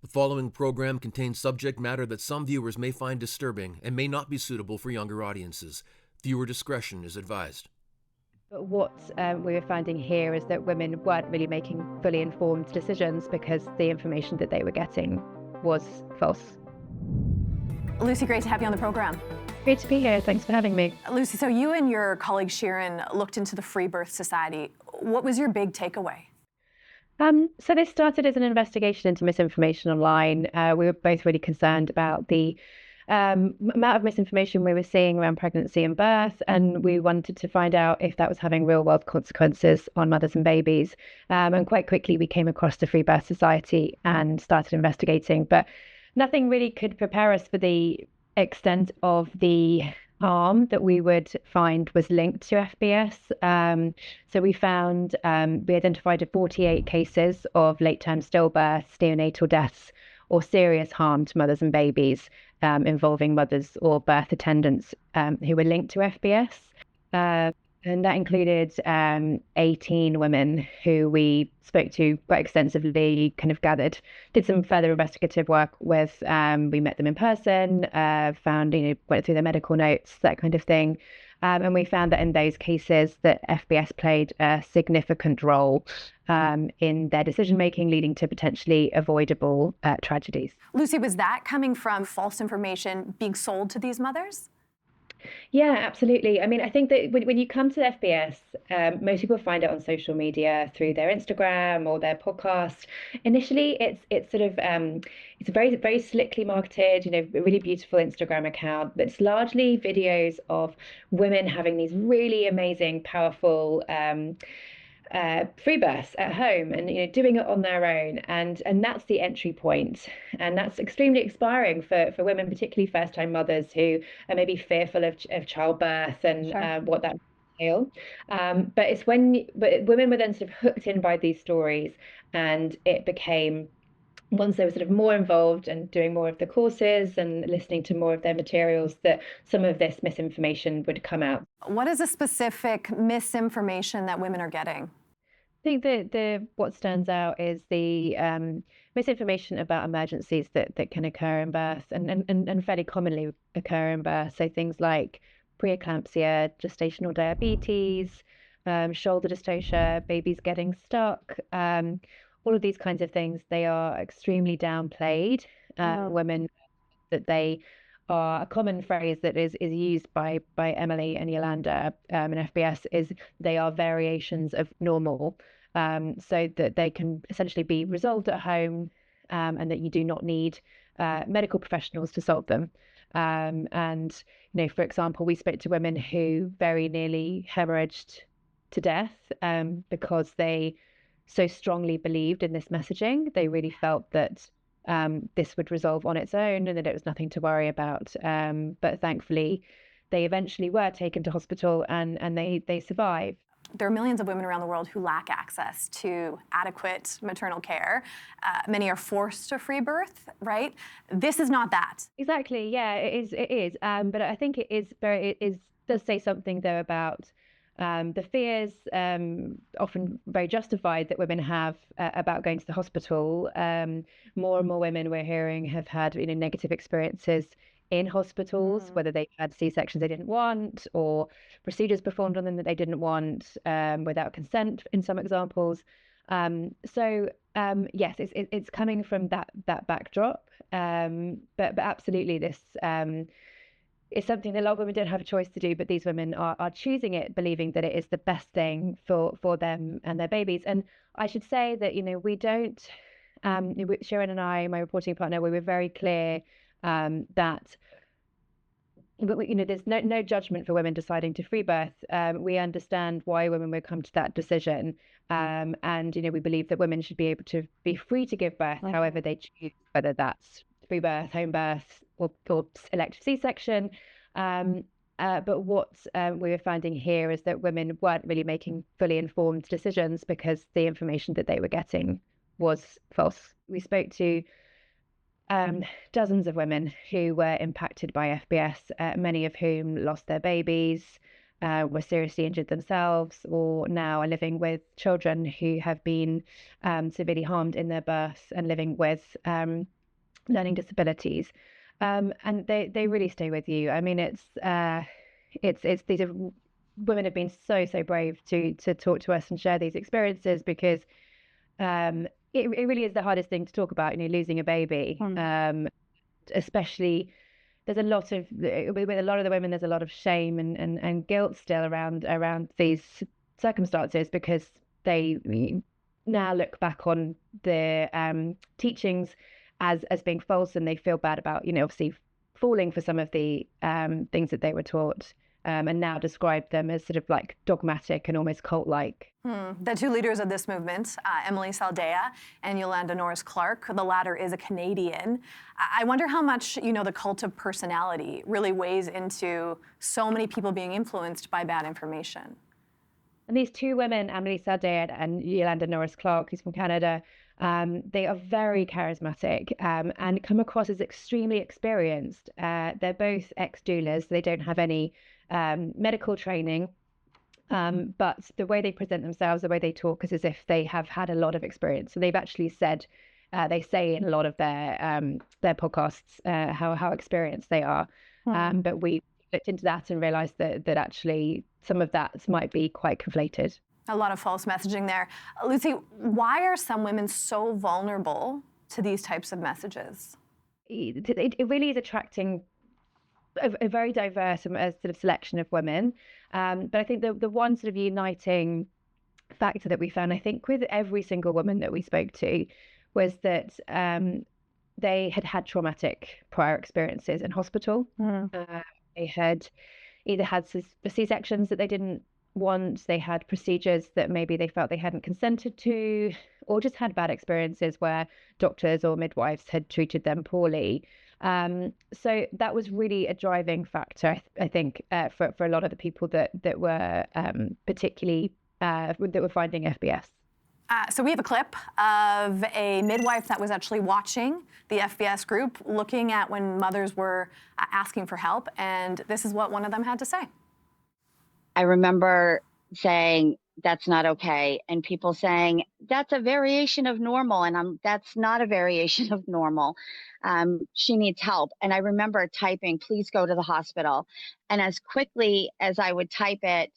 The following program contains subject matter that some viewers may find disturbing and may not be suitable for younger audiences. Viewer discretion is advised. But what we were finding here is that women weren't really making fully informed decisions because the information that they were getting was false. Lucy, great to have you on the program. Great to be here. Thanks for having me. Lucy, so you and your colleague Shirin looked into the Free Birth Society. What was your big takeaway? So this started as an investigation into misinformation online. We were both really concerned about the amount of misinformation we were seeing around pregnancy and birth, and we wanted to find out if that was having real world consequences on mothers and babies. And quite quickly we came across the Free Birth Society and started investigating, but nothing really could prepare us for the extent of the harm that we would find was linked to FBS. So we found, we identified 48 cases of late-term stillbirths, neonatal deaths, or serious harm to mothers and babies involving mothers or birth attendants who were linked to FBS. And that included 18 women who we spoke to quite extensively, kind of did some further investigative work with. We met them in person, found, went through their medical notes, that kind of thing. And we found that in those cases that FBS played a significant role in their decision-making, leading to potentially avoidable tragedies. Lucy, was that coming from false information being sold to these mothers? Yeah, absolutely. I mean, I think that when you come to FBS, most people find it on social media through their Instagram or their podcast. Initially, it's sort of it's a very slickly marketed, a really beautiful Instagram account, but it's largely videos of women having these really amazing, powerful free births at home and doing it on their own, and that's the entry point, and that's extremely inspiring for women, particularly first-time mothers who are maybe fearful of childbirth and Sure. what that entails. But women were then sort of hooked in by these stories, and it became, once they were sort of more involved and doing more of the courses and listening to more of their materials, that some of this misinformation would come out. What is a specific misinformation that women are getting? I think the what stands out is the misinformation about emergencies that can occur in birth and fairly commonly occur in birth. So things like preeclampsia, gestational diabetes, shoulder dystocia, babies getting stuck, all of these kinds of things, they are extremely downplayed. Women, that they are, a common phrase that is used by Emily and Yolanda in FBS is they are variations of normal, so that they can essentially be resolved at home, and that you do not need medical professionals to solve them. And for example, we spoke to women who very nearly hemorrhaged to death because they so strongly believed in this messaging. They really felt that this would resolve on its own and that it was nothing to worry about. But thankfully, they eventually were taken to hospital and they survived. There are millions of women around the world who lack access to adequate maternal care. Many are forced to free birth, right? This is not that. Exactly. Yeah, it is. But I think it does say something though about the fears, often very justified, that women have about going to the hospital. More and more women we're hearing have had negative experiences in hospitals, whether they've had C-sections they didn't want or procedures performed on them that they didn't want, without consent in some examples. So yes, it's coming from that backdrop. But absolutely, this it's something that a lot of women don't have a choice to do, but these women are choosing it, believing that it is the best thing for them and their babies. And I should say that, we don't, Sharon and I, my reporting partner, we were very clear that there's no judgment for women deciding to free birth. We understand why women would come to that decision. And, we believe that women should be able to be free to give birth however they choose, whether that's free birth, home birth, or elective C-section. But what we were finding here is that women weren't really making fully informed decisions because the information that they were getting was false. We spoke to dozens of women who were impacted by FBS, many of whom lost their babies, were seriously injured themselves, or now are living with children who have been severely harmed in their births and living with learning disabilities. And they really stay with you. I mean, it's these are women have been so brave to talk to us and share these experiences, because it really is the hardest thing to talk about, losing a baby. Especially, there's a lot of with a lot of the women, there's a lot of shame and guilt still around these circumstances, because they now look back on the teachings as being false, and they feel bad about obviously falling for some of the things that they were taught, and now describe them as sort of like dogmatic and almost cult-like. The two leaders of this movement, Emily Saldea and Yolanda Norris-Clarke, the latter is a Canadian. I wonder how much, the cult of personality really weighs into so many people being influenced by bad information. And these two women, Emily Saldea and Yolanda Norris-Clarke, who's from Canada, they are very charismatic and come across as extremely experienced. They're both ex-doulas. They don't have any medical training. But the way they present themselves, the way they talk, is as if they have had a lot of experience. So they've actually said, they say in a lot of their podcasts how experienced they are. But we looked into that and realized that actually some of that might be quite conflated. A lot of false messaging there. Lucy, why are some women so vulnerable to these types of messages? It really is attracting a very diverse sort of selection of women. But I think the one sort of uniting factor that we found, I think, with every single woman that we spoke to, was that they had traumatic prior experiences in hospital. They had either had C-sections that they didn't want, they had procedures that maybe they felt they hadn't consented to, or just had bad experiences where doctors or midwives had treated them poorly. So that was really a driving factor, I think, for a lot of the people that were particularly that were finding FBS. So we have a clip of a midwife that was actually watching the FBS group, looking at when mothers were asking for help, and this is what one of them had to say. I remember saying, that's not okay, and people saying, that's a variation of normal, and that's not a variation of normal. She needs help. And I remember typing, please go to the hospital. And as quickly as I would type it,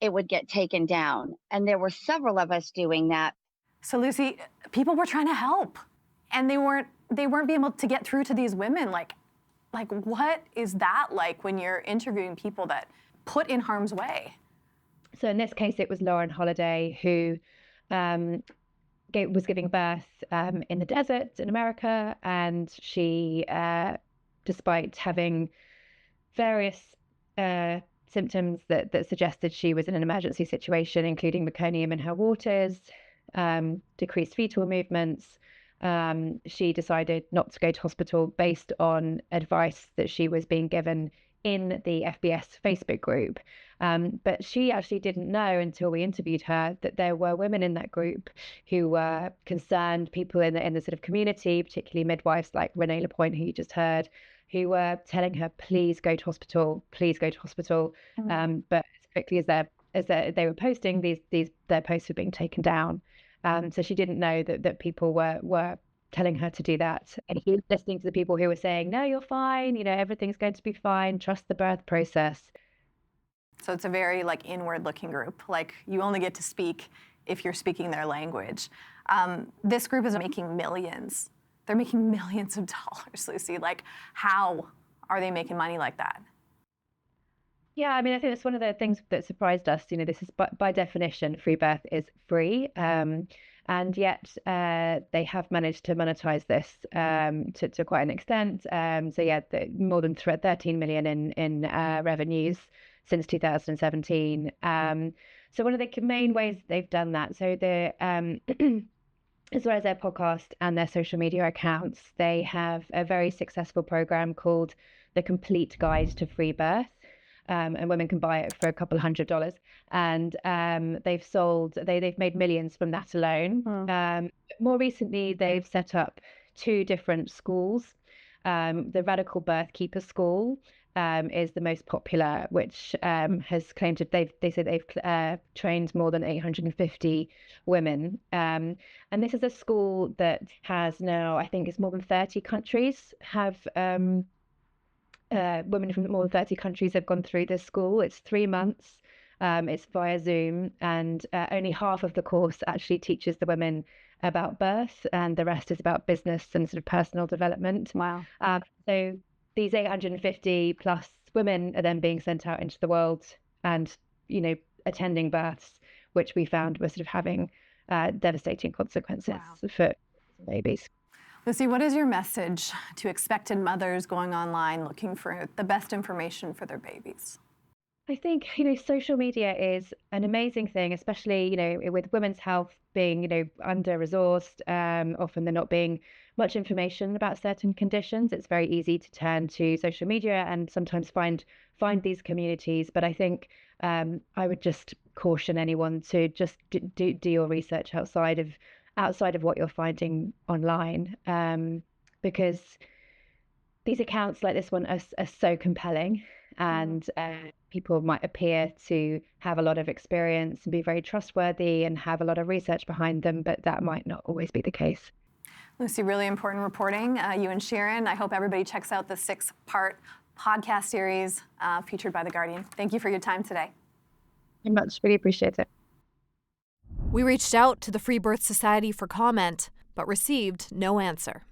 it would get taken down. And there were several of us doing that. So Lucy, people were trying to help, and they weren't being able to get through to these women. Like what is that like when you're interviewing people that put in harm's way? So in this case, it was Lauren Holiday, who was giving birth in the desert in America, and she, despite having various symptoms that suggested she was in an emergency situation, including meconium in her waters, decreased fetal movements, she decided not to go to hospital based on advice that she was being given in the FBS Facebook group. But she actually didn't know until we interviewed her that there were women in that group who were concerned, people in the sort of community, particularly midwives like Renee Lapointe, who you just heard, who were telling her, please go to hospital, please go to hospital. But as quickly as they were posting, their posts were being taken down. So she didn't know that people were telling her to do that. And he was listening to the people who were saying, no, you're fine, everything's going to be fine, trust the birth process. So it's a very inward looking group. You only get to speak if you're speaking their language. This group is making millions. They're making millions of dollars, Lucy. How are they making money like that? Yeah, I mean, I think that's one of the things that surprised us. This is by definition, free birth is free. And yet they have managed to monetize this to quite an extent. So yeah, more than 13 million in revenues since 2017. So one of the main ways they've done that, so as well as their podcast and their social media accounts, they have a very successful program called The Complete Guide to Free Birth. And women can buy it for a couple $100, and they've made millions from that alone. More recently, they've set up 2 different schools, the Radical Birth Keeper School is the most popular, which has claimed to they say they've trained more than 850 women. And this is a school that has now, I think it's more than 30 countries have women from more than 30 countries have gone through this school. It's 3 months. It's via Zoom, and only half of the course actually teaches the women about birth, and the rest is about business and sort of personal development. Wow. So these 850 plus women are then being sent out into the world and, attending births, which we found were sort of having devastating consequences for babies. Lucy, what is your message to expectant mothers going online looking for the best information for their babies? I think, social media is an amazing thing, especially, with women's health being, under-resourced, often there not being much information about certain conditions. It's very easy to turn to social media and sometimes find these communities. But I think I would just caution anyone to just do your research outside of what you're finding online, because these accounts like this one are so compelling, and people might appear to have a lot of experience and be very trustworthy and have a lot of research behind them, but that might not always be the case. Lucy, really important reporting, you and Sharon. I hope everybody checks out the 6-part podcast series featured by The Guardian. Thank you for your time today. Very much. Really appreciate it. We reached out to the Free Birth Society for comment, but received no answer.